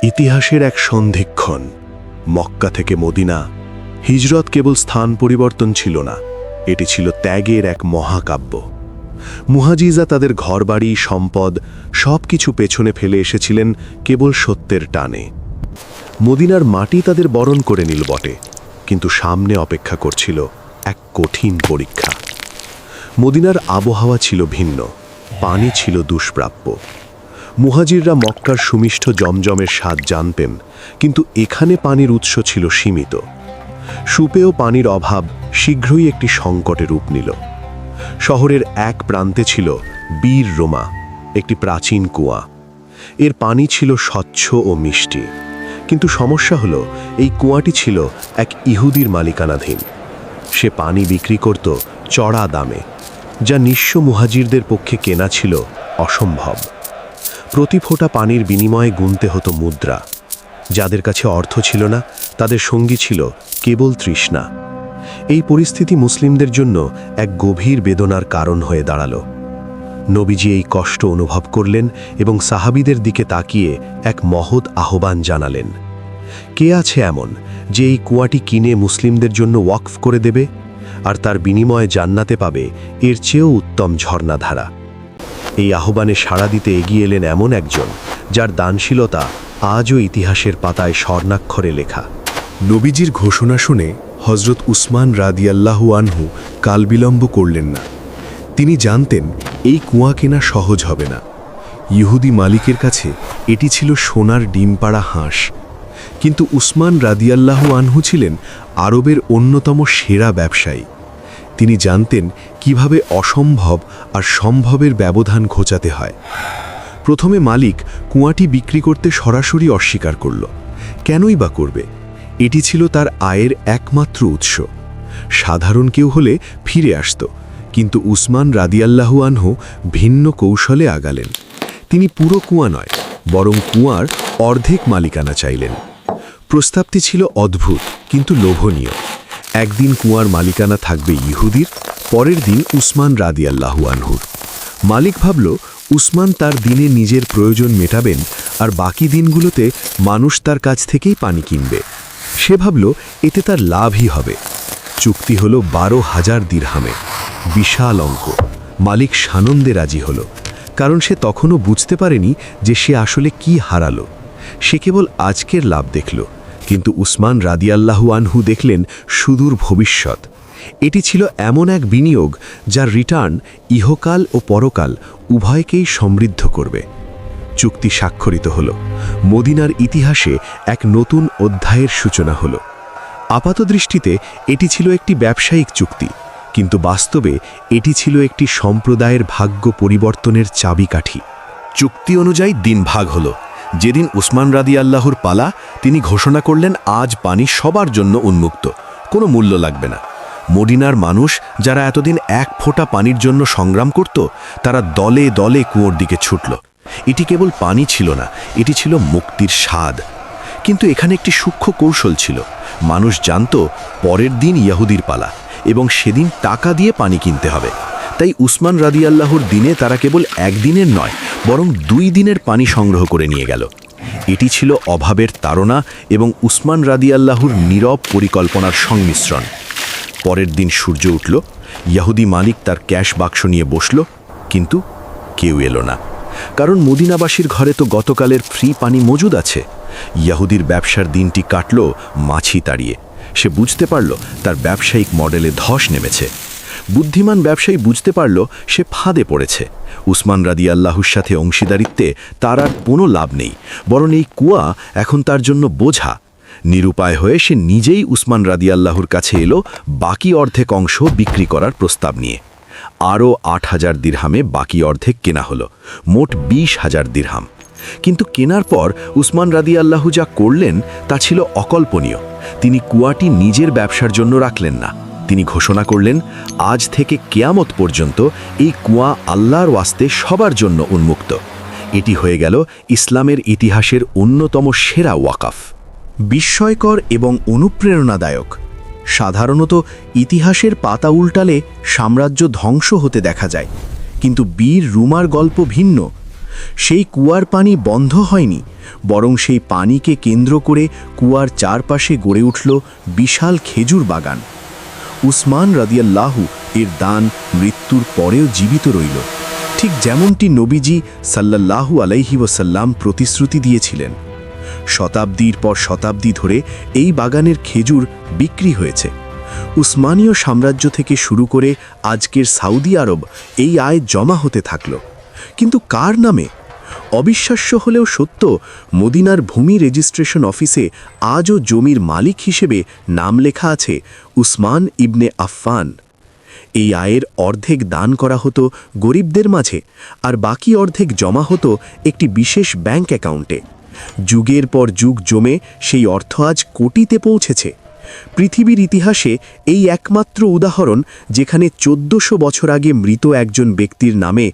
ইতিহাসের এক সন্ধিক্ষণ, মক্কা থেকে মদিনা। হিজরত কেবল স্থান পরিবর্তন ছিল না, এটি ছিল ত্যাগের এক মহাকাব্য। মুহাজিজা তাদের ঘরবাড়ি, সম্পদ সবকিছু পেছনে ফেলে এসেছিলেন কেবল সত্যের টানে। মদিনার মাটি তাদের বরণ করে নিল বটে, কিন্তু সামনে অপেক্ষা করছিল এক কঠিন পরীক্ষা। মদিনার আবহাওয়া ছিল ভিন্ন, পানি ছিল দুষ্প্রাপ্য। মুহাজিররা মক্কার সুমিষ্ট জমজমের স্বাদ জানতেন, কিন্তু এখানে পানির উৎস ছিল সীমিত। সুপেয় পানির অভাব শীঘ্রই একটি সংকটে রূপ নিল। শহরের এক প্রান্তে ছিল বীর রোমা, একটি প্রাচীন কুয়া। এর পানি ছিল স্বচ্ছ ও মিষ্টি, কিন্তু সমস্যা হলো এই কুয়াটি ছিল এক ইহুদির মালিকানাধীন। সে পানি বিক্রি করত চড়া দামে, যা নিঃস্ব মুহাজিরদের পক্ষে কেনা ছিল অসম্ভব। প্রতি ফোঁটা পানির বিনিময়ে গুনতে হতো মুদ্রা। যাদের কাছে অর্থ ছিল না, তাদের সঙ্গী ছিল কেবল তৃষ্ণা। এই পরিস্থিতি মুসলিমদের জন্য এক গভীর বেদনার কারণ হয়ে দাঁড়ালো। নবীজি এই কষ্ট অনুভব করলেন এবং সাহাবীদের দিকে তাকিয়ে এক মহৎ আহ্বান জানালেন। কে আছে এমন যে এই কুয়াটি কিনে মুসলিমদের জন্য ওয়াকফ করে দেবে, আর তার বিনিময়ে জান্নাতে পাবে এর চেয়েও উত্তম ঝর্ণাধারা? এই আহ্বানে সাড়া দিতে এগিয়ে এলেন এমন একজন, যার দানশীলতা আজও ইতিহাসের পাতায় স্বর্ণাক্ষরে লেখা। নবীজির ঘোষণা শুনে হজরত উসমান রাদিয়াল্লাহু আনহু কালবিলম্ব করলেন না। তিনি জানতেন এই কুয়া কেনা সহজ হবে না। ইহুদি মালিকের কাছে এটি ছিল সোনার ডিমপাড়া হাঁস। কিন্তু উসমান রাদিয়াল্লাহু আনহু ছিলেন আরবের অন্যতম সেরা ব্যবসায়ী। তিনি জানতেন কিভাবে অসম্ভব আর সম্ভবের ব্যবধান ঘোচাতে হয়। প্রথমে মালিক কুয়াটি বিক্রি করতে সরাসরি অস্বীকার করল। কেনই বা করবে? এটি ছিল তার আয়ের একমাত্র উৎস। সাধারণ কেউ হলে ফিরে আসত, কিন্তু উসমান রাদিয়াল্লাহু আনহু ভিন্ন কৌশলে আগালেন। তিনি পুরো কুয়া নয়, বরং কুয়ার অর্ধেক মালিকানা চাইলেন। প্রস্তাবটি ছিল অদ্ভুত কিন্তু লোভনীয়। একদিন কুয়ার মালিকানা থাকবে ইহুদির, পরের দিন উসমান রাদিয়াল্লাহু আনহুর। মালিক ভাবল, উসমান তার দিনে নিজের প্রয়োজন মেটাবেন, আর বাকি দিনগুলোতে মানুষ তার কাছ থেকেই পানি কিনবে। সে ভাবল এতে তার লাভই হবে। চুক্তি হল 12,000 দিরহামে, বিশাল অঙ্ক। মালিক সানন্দে রাজি হল, কারণ সে তখনও বুঝতে পারেনি যে সে আসলে কি হারালো। সে কেবল আজকের লাভ দেখল, কিন্তু উসমান রাদিয়াল্লাহু আনহু দেখলেন সুদূর ভবিষ্যৎ। এটি ছিল এমন এক বিনিয়োগ যার রিটার্ন ইহকাল ও পরকাল উভয়কেই সমৃদ্ধ করবে। চুক্তি স্বাক্ষরিত হল। মদিনার ইতিহাসে এক নতুন অধ্যায়ের সূচনা হল। আপাতদৃষ্টিতে এটি ছিল একটি ব্যবসায়িক চুক্তি, কিন্তু বাস্তবে এটি ছিল একটি সম্প্রদায়ের ভাগ্য পরিবর্তনের চাবিকাঠি। চুক্তি অনুযায়ী দিন ভাগ হল। যেদিন উসমান রাদিয়াল্লাহুর পালা, তিনি ঘোষণা করলেন আজ পানি সবার জন্য উন্মুক্ত, কোনো মূল্য লাগবে না। মদিনার মানুষ, যারা এতদিন এক ফোঁটা পানির জন্য সংগ্রাম করত, তারা দলে দলে কুয়োর দিকে ছুটল। এটি কেবল পানি ছিল না, এটি ছিল মুক্তির স্বাদ। কিন্তু এখানে একটি সূক্ষ্ম কৌশল ছিল। মানুষ জানত পরের দিন ইহুদির পালা, এবং সেদিন টাকা দিয়ে পানি কিনতে হবে। তাই উসমান রাদিয়াল্লাহুর দিনে তারা কেবল একদিনের নয়, বরং 2 দিনের পানি সংগ্রহ করে নিয়ে গেল। এটি ছিল অভাবের তাড়না এবং উসমান রাদিয়াল্লাহুর নীরব পরিকল্পনার সংমিশ্রণ। পরের দিন সূর্য উঠল, ইহুদি মালিক তার ক্যাশ বাক্স নিয়ে বসল, কিন্তু কেউ এলো না। কারণ মদিনাবাসীর ঘরে তো গতকালের ফ্রি পানি মজুদ আছে। ইহুদির ব্যবসার দিনটি কাটল মাছি তাড়িয়ে। সে বুঝতে পারল তার ব্যবসায়িক মডেলে ধস নেমেছে। বুদ্ধিমান ব্যবসায়ী বুঝতে পারল সে ফাঁদে পড়েছে। উসমান রাদিয়াল্লাহুর সাথে অংশীদারিত্বে তার আর কোনো লাভ নেই, বরং এই কুয়া এখন তার জন্য বোঝা। নিরুপায় হয়ে সে নিজেই উসমান রাদিয়াল্লাহুর কাছে এলো বাকি অর্ধেক অংশ বিক্রি করার প্রস্তাব নিয়ে। আরও 8,000 দিরহামে বাকি অর্ধেক কেনা হলো, মোট 20,000 দিরহাম। কিন্তু কেনার পর উসমান রাদিয়াল্লাহু যা করলেন তা ছিল অকল্পনীয়। তিনি কুয়াটি নিজের ব্যবসার জন্য রাখলেন না। তিনি ঘোষণা করলেন, আজ থেকে কিয়ামত পর্যন্ত এই কুয়া আল্লাহর ওয়াস্তে সবার জন্য উন্মুক্ত। এটি হয়ে গেল ইসলামের ইতিহাসের অন্যতম সেরা ওয়াকফ। বিস্ময়কর এবং অনুপ্রেরণাদায়ক। সাধারণত ইতিহাসের পাতা উল্টালে সাম্রাজ্য ধ্বংস হতে দেখা যায়, কিন্তু বীর রুমার গল্প ভিন্ন। সেই কুয়ার পানি বন্ধ হয়নি, বরং সেই পানিকে কেন্দ্র করে কুয়ার চারপাশে গড়ে উঠল বিশাল খেজুর বাগান। উসমান রাদিয়াল্লাহু এর দান মৃত্যুর পরেও জীবিত রইল, ঠিক যেমনটি নবীজি সাল্লাল্লাহু আলাইহি ওয়াসাল্লাম প্রতিশ্রুতি দিয়েছিলেন। শতাব্দীর পর শতাব্দী ধরে এই বাগানের খেজুর বিক্রি হয়েছে। উসমানীয় সাম্রাজ্য থেকে শুরু করে আজকের সৌদি আরব এই আয় জমা হতে থাকল। কিন্তু কার নামে? অবিশ্বাস্য হলেও সত্য, মদিনার ভূমি রেজিস্ট্রেশন অফিসে আজও জমির মালিক হিসেবে নাম লেখা আছে উসমান ইবনে আফফান। এই আয়ের অর্ধেক দান করা হতো গরিবদের মাঝে, আর বাকি অর্ধেক জমা হতো একটি বিশেষ ব্যাংক অ্যাকাউন্টে। যুগের পর যুগ জমে সেই অর্থ আজ কোটিতে পৌঁছেছে। পৃথিবীর ইতিহাসে এই একমাত্র উদাহরণ যেখানে 1400 বছর আগে মৃত একজন ব্যক্তির নামে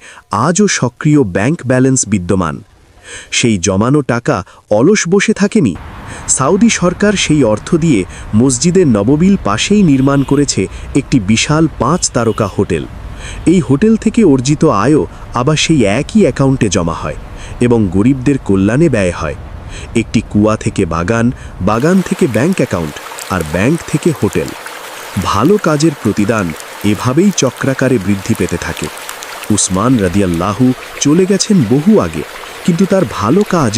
আজও সক্রিয় ব্যাংক ব্যালেন্স বিদ্যমান। সেই জমানো টাকা অলস বসে থাকেনি। সৌদি সরকার সেই অর্থ দিয়ে মসজিদের নববীর পাশেই নির্মাণ করেছে একটি বিশাল 5 তারকা হোটেল। এই হোটেল থেকে অর্জিত আয়ও আবার সেই একই অ্যাকাউন্টে জমা হয় এবং গরিবদের কল্যাণে ব্যয় হয়। একটি কুয়া থেকে বাগান, বাগান থেকে ব্যাংক অ্যাকাউন্ট, আর ব্যাংক থেকে হোটেল। ভালো কাজের প্রতিদান এভাবেই চক্রাকারে বৃদ্ধি পেতে থাকে। উসমান রাদিয়াল্লাহু চলে গেছেন বহু আগে, কিন্তু তার ভালো কাজ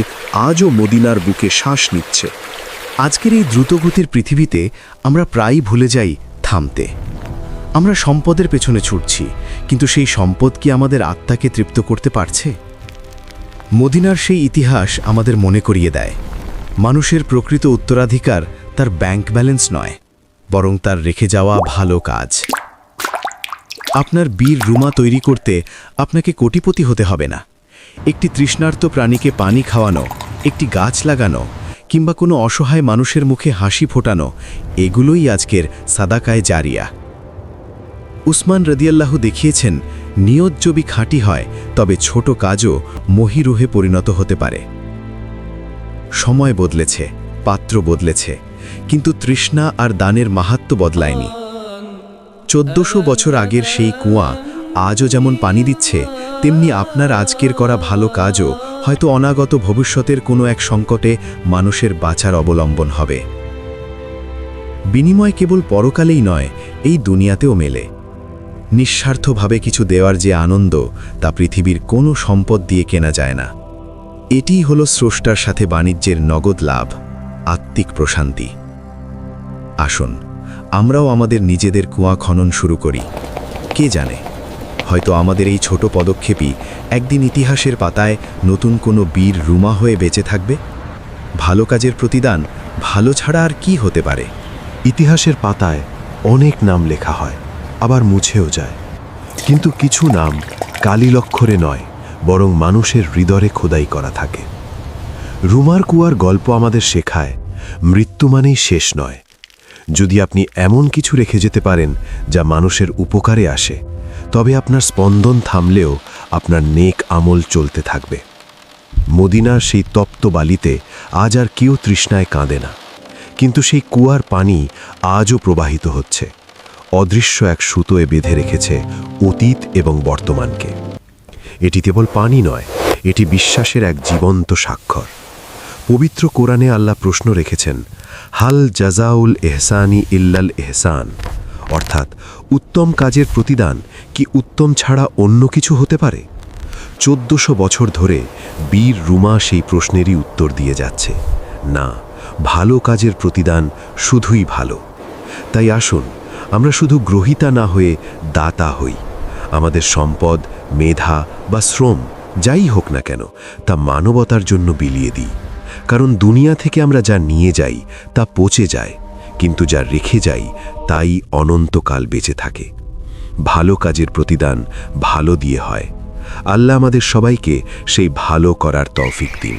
আজও মদিনার বুকে শ্বাস নিচ্ছে। আজকের এই দ্রুতগতির পৃথিবীতে আমরা প্রায়ই ভুলে যাই থামতে। আমরা সম্পদের পেছনে ছুটছি, কিন্তু সেই সম্পদ কি আমাদের আত্মাকে তৃপ্ত করতে পারছে? মদিনার সেই ইতিহাস আমাদের মনে করিয়ে দেয়, মানুষের প্রকৃত উত্তরাধিকার তার ব্যাংক ব্যালেন্স নয়, বরং তার রেখে যাওয়া ভালো কাজ। আপনার বীর রুমা তৈরি করতে আপনাকে কোটিপতি হতে হবে না। একটি তৃষ্ণার্ত প্রাণীকে পানি খাওয়ানো, একটি গাছ লাগানো, কিংবা কোনো অসহায় মানুষের মুখে হাসি ফোটানো, এগুলোই আজকের সাদাকায়ে জারিয়া। উসমান রাদিয়াল্লাহু দেখিয়েছেন, নিয়ত যদি খাঁটি হয় তবে ছোট কাজও মহিরুহে পরিণত হতে পারে। সময় বদলেছে, পাত্র বদলেছে, কিন্তু তৃষ্ণা আর দানের মাহাত্ম্য বদলায়নি। 1400 বছর আগের সেই কুয়া আজও যেমন পানি দিচ্ছে, তেমনি আপনার আজকের করা ভালো কাজও হয়তো অনাগত ভবিষ্যতের কোনো এক সংকটে মানুষের বাঁচার অবলম্বন হবে। বিনিময় কেবল পরকালেই নয়, এই দুনিয়াতেও মেলে। নিঃস্বার্থভাবে কিছু দেওয়ার যে আনন্দ, তা পৃথিবীর কোনো সম্পদ দিয়ে কেনা যায় না। এটিই হলো স্রষ্টার সাথে বাণিজ্যের নগদ লাভ, আত্মিক প্রশান্তি। আসুন আমরাও আমাদের নিজেদের কুয়া খনন শুরু করি। কে জানে, হয়তো আমাদের এই ছোট পদক্ষেপই একদিন ইতিহাসের পাতায় নতুন কোনো বীর রুমা হয়ে বেঁচে থাকবে। ভালো কাজের প্রতিদান ভালো ছাড়া আর কি হতে পারে? ইতিহাসের পাতায় অনেক নাম লেখা হয়, আবার মুছেও যায়, কিন্তু কিছু নাম কালিলক্ষরে নয়, বরং মানুষের হৃদয়ে খোদাই করা থাকে। রুমার কুয়ার গল্প আমাদের শেখায়, মৃত্যু মানেই শেষ নয়। যদি আপনি এমন কিছু রেখে যেতে পারেন যা মানুষের উপকারে আসে, তবে আপনার স্পন্দন থামলেও আপনার নেক আমল চলতে থাকবে। মদিনার সেই তপ্ত বালিতে আজ আর কেউ তৃষ্ণায় কাঁদে না, কিন্তু সেই কুয়ার পানি আজও প্রবাহিত হচ্ছে। অদৃশ্য এক সুতোয় বেঁধে রেখেছে অতীত এবং বর্তমানকে। এটি কেবল পানি নয়, এটি বিশ্বাসের এক জীবন্ত স্বাক্ষর। পবিত্র কোরআনে আল্লাহ প্রশ্ন রেখেছেন, হাল জাজাউল এহসানি ইল্লাল এহসান, অর্থাৎ উত্তম কাজের প্রতিদান কি উত্তম ছাড়া অন্য কিছু হতে পারে? 1400 বছর ধরে বীর রুমা সেই প্রশ্নেরই উত্তর দিয়ে যাচ্ছে, না, ভালো কাজের প্রতিদান শুধুই ভালো। তাই আসুন আমরা শুধু গ্রহীতা না হয়ে দাতা হই। আমাদের সম্পদ, মেধা বা শ্রম যাই হোক না কেন, তা মানবতার জন্য বিলিয়ে দিই। কারণ দুনিয়া থেকে আমরা যা নিয়ে যাই তা পচে যায়, কিন্তু যা রেখে যাই তাই অনন্তকাল বেঁচে থাকে। ভালো কাজের প্রতিদান ভালো দিয়ে হয়। আল্লাহ আমাদের সবাইকে সেই ভালো করার তৌফিক দিন।